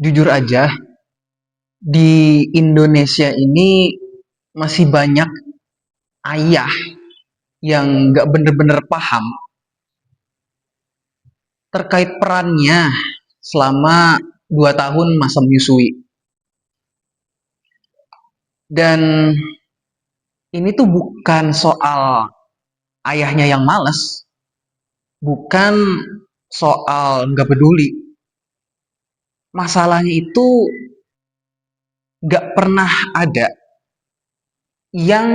Jujur aja, di Indonesia ini masih banyak ayah yang nggak bener-bener paham terkait perannya selama 2 tahun masa menyusui. Dan ini tuh bukan soal ayahnya yang males, bukan soal nggak peduli. Masalahnya itu nggak pernah ada yang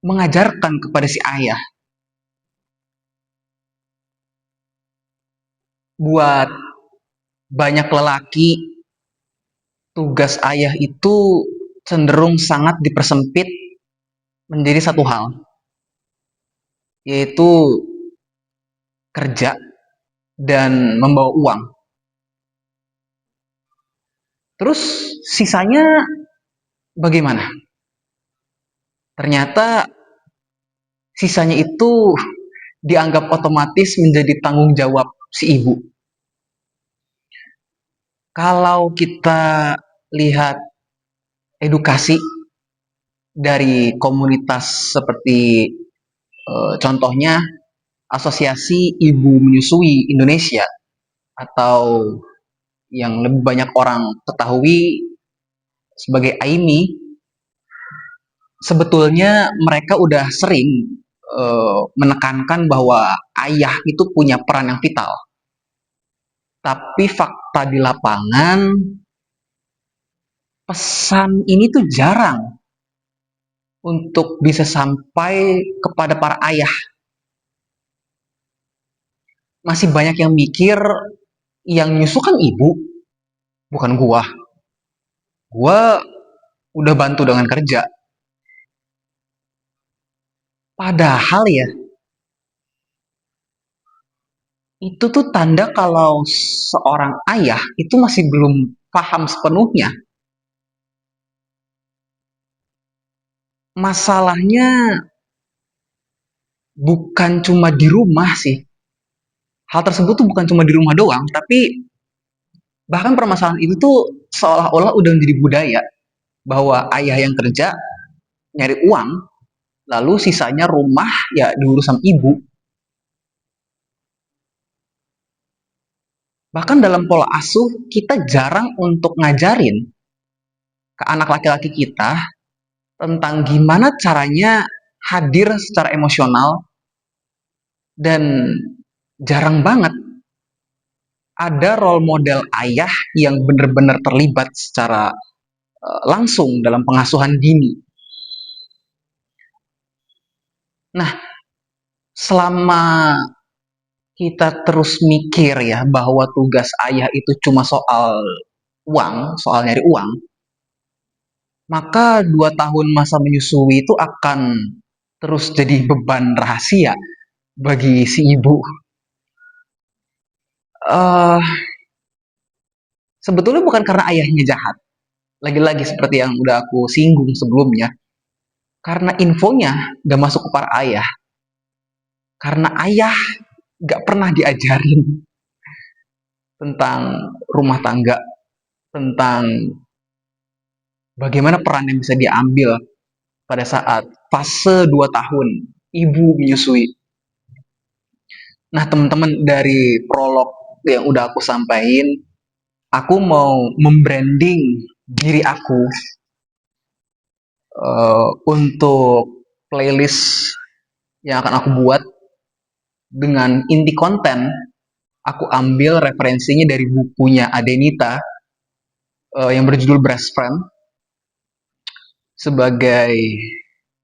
mengajarkan kepada si ayah buat banyak lelaki. Tugas ayah itu cenderung sangat dipersempit menjadi satu hal, yaitu kerja dan membawa uang. Terus sisanya bagaimana? Ternyata sisanya itu dianggap otomatis menjadi tanggung jawab si ibu. Kalau kita lihat edukasi dari komunitas seperti contohnya Asosiasi Ibu Menyusui Indonesia, atau yang lebih banyak orang ketahui sebagai AIMI, sebetulnya mereka udah sering menekankan bahwa ayah itu punya peran yang vital. Tapi fakta di lapangan, pesan ini tuh jarang untuk bisa sampai kepada para ayah. Masih banyak yang mikir yang nyusu kan ibu, bukan gua. Gua udah bantu dengan kerja. Padahal ya, itu tuh tanda kalau seorang ayah itu masih belum paham sepenuhnya. Masalahnya bukan cuma di rumah sih. Hal tersebut tuh bukan cuma di rumah doang, tapi bahkan permasalahan itu tuh seolah-olah udah menjadi budaya, bahwa ayah yang kerja nyari uang, lalu sisanya rumah ya diurus sama ibu. Bahkan dalam pola asuh kita jarang untuk ngajarin ke anak laki-laki kita tentang gimana caranya hadir secara emosional, dan jarang banget ada role model ayah yang benar-benar terlibat secara langsung dalam pengasuhan dini. Nah, selama kita terus mikir ya bahwa tugas ayah itu cuma soal uang, soal nyari uang, maka 2 tahun masa menyusui itu akan terus jadi beban rahasia bagi si ibu. Uh, Sebetulnya bukan karena ayahnya jahat. Lagi-lagi seperti yang udah aku singgung sebelumnya, karena infonya gak masuk ke para ayah. Karena ayah gak pernah diajarin tentang rumah tangga, tentang bagaimana peran yang bisa diambil pada saat fase 2 tahun ibu menyusui. Nah, teman-teman, dari prolog yang udah aku sampaikan, aku mau membranding diri aku untuk playlist yang akan aku buat dengan inti konten. Aku ambil referensinya dari bukunya Adenita yang berjudul Best Friend. Sebagai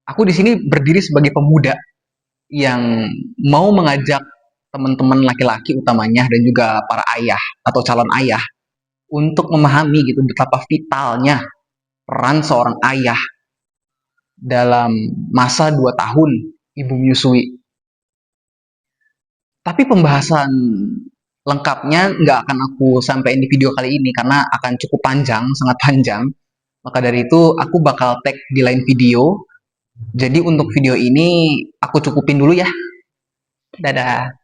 aku di sini berdiri sebagai pemuda yang mau mengajak teman-teman laki-laki utamanya dan juga para ayah atau calon ayah untuk memahami gitu betapa vitalnya peran seorang ayah dalam masa 2 tahun ibu menyusui. Tapi pembahasan lengkapnya nggak akan aku sampaikan di video kali ini karena akan cukup panjang, sangat panjang. Maka dari itu aku bakal tag di lain video. Jadi untuk video ini aku cukupin dulu ya. Dadah.